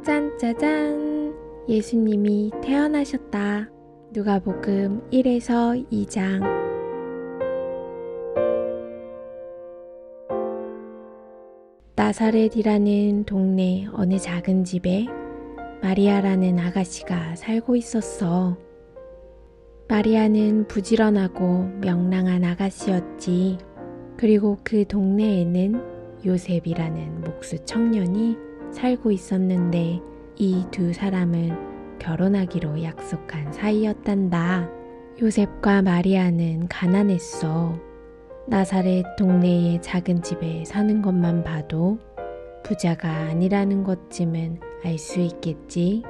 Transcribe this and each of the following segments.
짠짜잔! 예수님이 태어나셨다. 누가복음 1에서 2장. 나사렛이라는 동네 어느 작은 집에 마리아라는 아가씨가 살고 있었어. 마리아는 부지런하고 명랑한 아가씨였지. 그리고 그 동네에는 요셉이라는 목수 청년이 살고 있었는데 이 두 사람은 결혼하기로 약속한 사이였단다. 요셉과 마리아는 가난했어. 나사렛 동네의 작은 집에 사는 것만 봐도 부자가 아니라는 것쯤은 알 수 있겠지.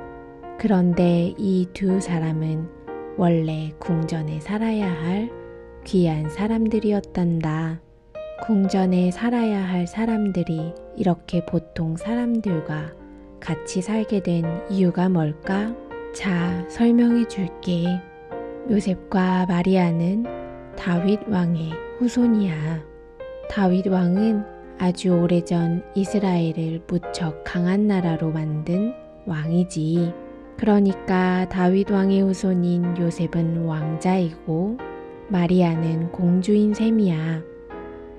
그런데 이 두 사람은 원래 궁전에 살아야 할 귀한 사람들이었단다. 궁전에 살아야 할 사람들이 이렇게 보통 사람들과 같이 살게 된 이유가 뭘까? 자, 설명해 줄게. 요셉과 마리아는 다윗 왕의 후손이야. 다윗 왕은 아주 오래전 이스라엘을 무척 강한 나라로 만든 왕이지. 그러니까 다윗 왕의 후손인 요셉은 왕자이고 마리아는 공주인 셈이야.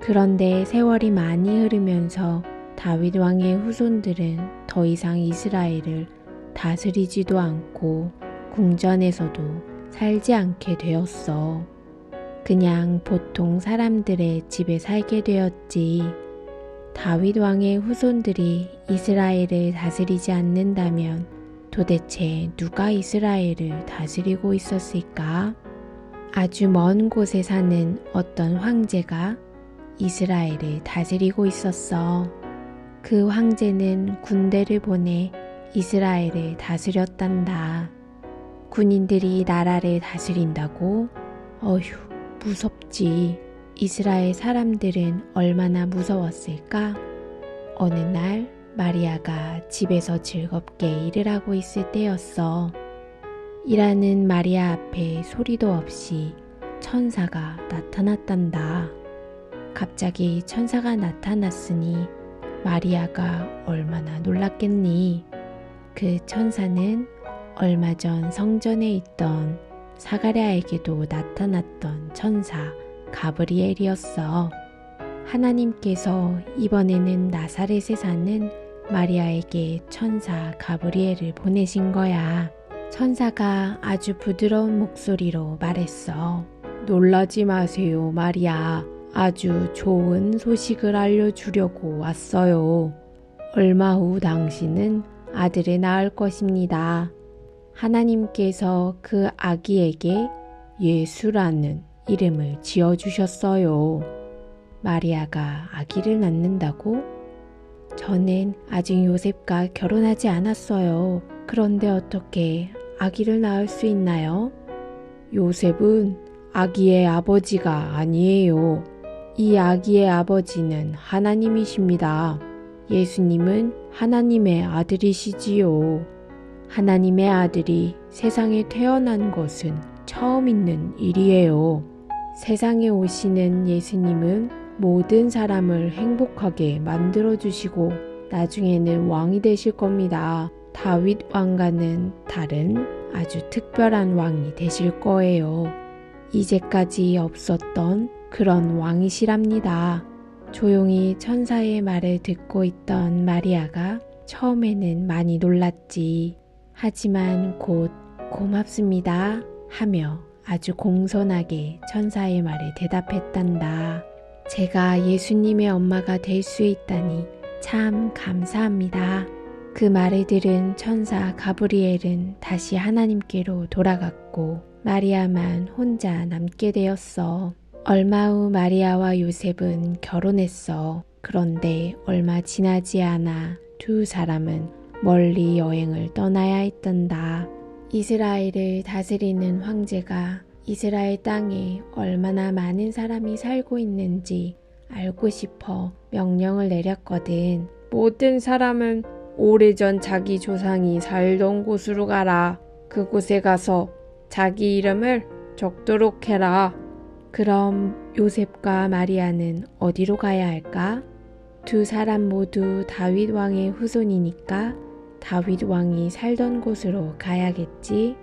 그런데 세월이 많이 흐르면서 다윗 왕의 후손들은 더 이상 이스라엘을 다스리지도 않고 궁전에서도 살지 않게 되었어. 그냥 보통 사람들의 집에 살게 되었지. 다윗 왕의 후손들이 이스라엘을 다스리지 않는다면 도대체 누가 이스라엘을 다스리고 있었을까? 아주 먼 곳에 사는 어떤 황제가 이스라엘을 다스리고 있었어. 그 황제는 군대를 보내 이스라엘을 다스렸단다. 군인들이 나라를 다스린다고? 어휴, 무섭지. 이스라엘 사람들은 얼마나 무서웠을까? 어느 날 마리아가 집에서 즐겁게 일을 하고 있을 때였어. 일하는 마리아 앞에 소리도 없이 천사가 나타났단다. 갑자기 천사가 나타났으니 마리아가 얼마나 놀랐겠니? 그 천사는 얼마 전 성전에 있던 사가랴에게도 나타났던 천사 가브리엘이었어. 하나님께서 이번에는 나사렛에 사는 마리아에게 천사 가브리엘을 보내신 거야. 천사가 아주 부드러운 목소리로 말했어. 놀라지 마세요, 마리아. 아주 좋은 소식을 알려주려고 왔어요. 얼마 후 당신은 아들을 낳을 것입니다. 하나님께서 그 아기에게 예수라는 이름을 지어주셨어요. 마리아가 아기를 낳는다고? 저는 아직 요셉과 결혼하지 않았어요. 그런데 어떻게 아기를 낳을 수 있나요? 요셉은 아기의 아버지가 아니에요. 이 아기의 아버지는 하나님이십니다. 예수님은 하나님의 아들이시지요. 하나님의 아들이 세상에 태어난 것은 처음 있는 일이에요. 세상에 오시는 예수님은 모든 사람을 행복하게 만들어주시고 나중에는 왕이 되실 겁니다. 다윗 왕과는 다른 아주 특별한 왕이 되실 거예요. 이제까지 없었던 그런 왕이시랍니다. 조용히 천사의 말을 듣고 있던 마리아가 처음에는 많이 놀랐지. 하지만 곧 고맙습니다 하며 아주 공손하게 천사의 말에 대답했단다. 제가 예수님의 엄마가 될 수 있다니 참 감사합니다. 그 말을 들은 천사 가브리엘은 다시 하나님께로 돌아갔고 마리아만 혼자 남게 되었어. 얼마 후 마리아와 요셉은 결혼했어. 그런데 얼마 지나지 않아 두 사람은 멀리 여행을 떠나야 했단다. 이스라엘을 다스리는 황제가 이스라엘 땅에 얼마나 많은 사람이 살고 있는지 알고 싶어 명령을 내렸거든. 모든 사람은 오래전 자기 조상이 살던 곳으로 가라. 그곳에 가서 자기 이름을 적도록 해라. 그럼 요셉과 마리아는 어디로 가야 할까? 두 사람 모두 다윗 왕의 후손이니까 다윗 왕이 살던 곳으로 가야겠지.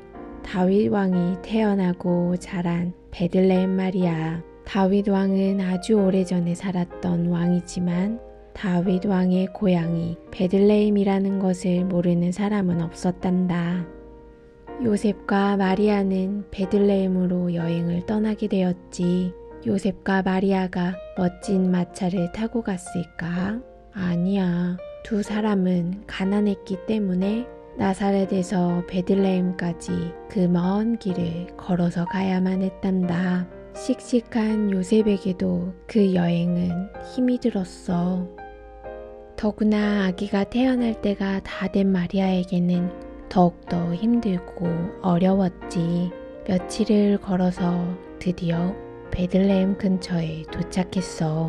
다윗 왕이 태어나고 자란 베들레헴 말이야. 다윗 왕은 아주 오래전에 살았던 왕이지만 다윗 왕의 고향이 베들레헴이라는 것을 모르는 사람은 없었단다. 요셉과 마리아는 베들레헴으로 여행을 떠나게 되었지. 요셉과 마리아가 멋진 마차를 타고 갔을까? 아니야. 두 사람은 가난했기 때문에 나사렛에서 베들레헴까지 그 먼 길을 걸어서 가야만 했단다. 씩씩한 요셉에게도 그 여행은 힘이 들었어. 더구나 아기가 태어날 때가 다 된 마리아에게는 더욱더 힘들고 어려웠지. 며칠을 걸어서 드디어 베들레헴 근처에 도착했어.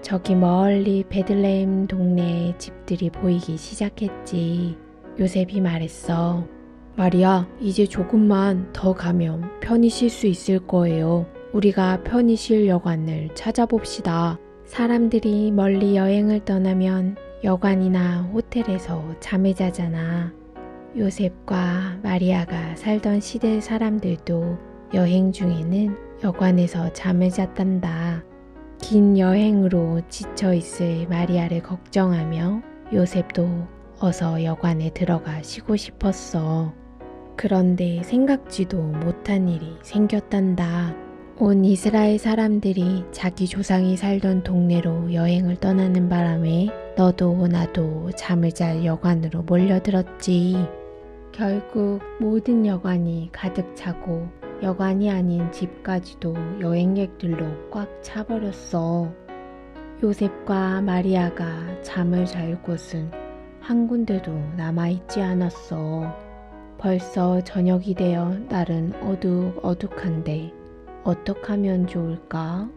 저기 멀리 베들레헴 동네의 집들이 보이기 시작했지. 요셉이 말했어. 마리아, 이제 조금만 더 가면 편히 쉴 수 있을 거예요. 우리가 편히 쉴 여관을 찾아봅시다. 사람들이 멀리 여행을 떠나면 여관이나 호텔에서 잠을 자잖아. 요셉과 마리아가 살던 시대 사람들도 여행 중에는 여관에서 잠을 잤단다. 긴 여행으로 지쳐있을 마리아를 걱정하며 요셉도 어서 여관에 들어가 쉬고 싶었어. 그런데 생각지도 못한 일이 생겼단다. 온 이스라엘 사람들이 자기 조상이 살던 동네로 여행을 떠나는 바람에 너도 나도 잠을 잘 여관으로 몰려들었지. 결국 모든 여관이 가득 차고 여관이 아닌 집까지도 여행객들로 꽉 차버렸어. 요셉과 마리아가 잠을 잘 곳은 한 군데도 남아있지 않았어. 벌써 저녁이 되어 날은 어둑어둑한데 어떡하면 좋을까?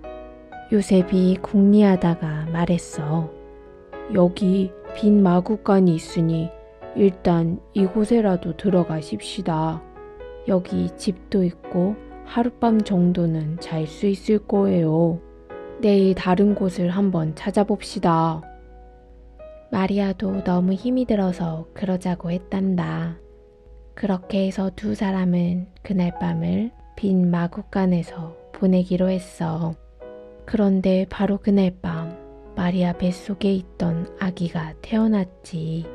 요셉이 궁리하다가 말했어. 여기 빈 마구간이 있으니 일단 이곳에라도 들어가십시다. 여기 집도 있고 하룻밤 정도는 잘 수 있을 거예요. 내일 다른 곳을 한번 찾아봅시다. 마리아도 너무 힘이 들어서 그러자고 했단다. 그렇게 해서 두 사람은 그날 밤을 빈 마구간에서 보내기로 했어. 그런데 바로 그날 밤 마리아 뱃속에 있던 아기가 태어났지.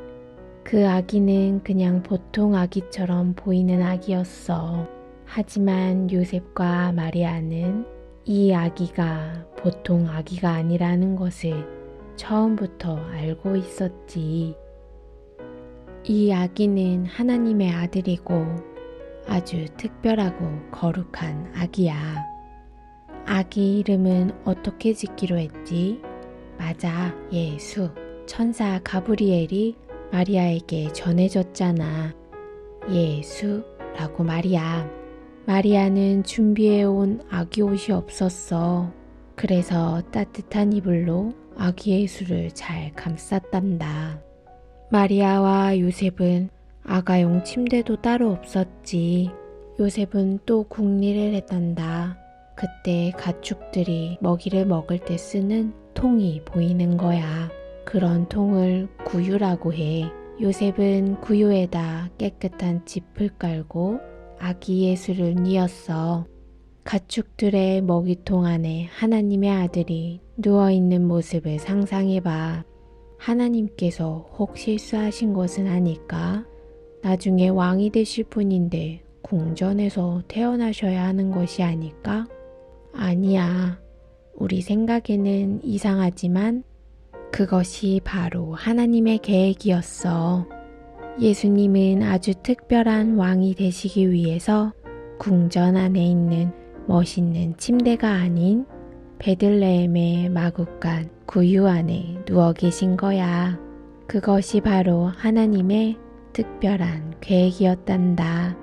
그 아기는 그냥 보통 아기처럼 보이는 아기였어. 하지만 요셉과 마리아는 이 아기가 보통 아기가 아니라는 것을 처음부터 알고 있었지. 이 아기는 하나님의 아들이고 아주 특별하고 거룩한 아기야. 아기 이름은 어떻게 짓기로 했지? 맞아, 예수. 천사 가브리엘이 마리아에게 전해줬잖아. 예수라고 말이야. 마리아는 준비해온 아기 옷이 없었어. 그래서 따뜻한 이불로 아기 예수를 잘 감쌌단다. 마리아와 요셉은 아가용 침대도 따로 없었지. 요셉은 또 궁리를 했단다. 그때 가축들이 먹이를 먹을 때 쓰는 통이 보이는 거야. 그런 통을 구유라고 해. 요셉은 구유에다 깨끗한 짚을 깔고 아기 예수를 뉘었어. 가축들의 먹이통 안에 하나님의 아들이 누워있는 모습을 상상해봐. 하나님께서 혹 실수하신 것은 아닐까? 나중에 왕이 되실 분인데 궁전에서 태어나셔야 하는 것이 아닐까? 아니야. 우리 생각에는 이상하지만 그것이 바로 하나님의 계획이었어. 예수님은 아주 특별한 왕이 되시기 위해서 궁전 안에 있는 멋있는 침대가 아닌 베들레헴의 마구간 구유 안에 누워 계신 거야. 그것이 바로 하나님의 특별한 계획이었단다.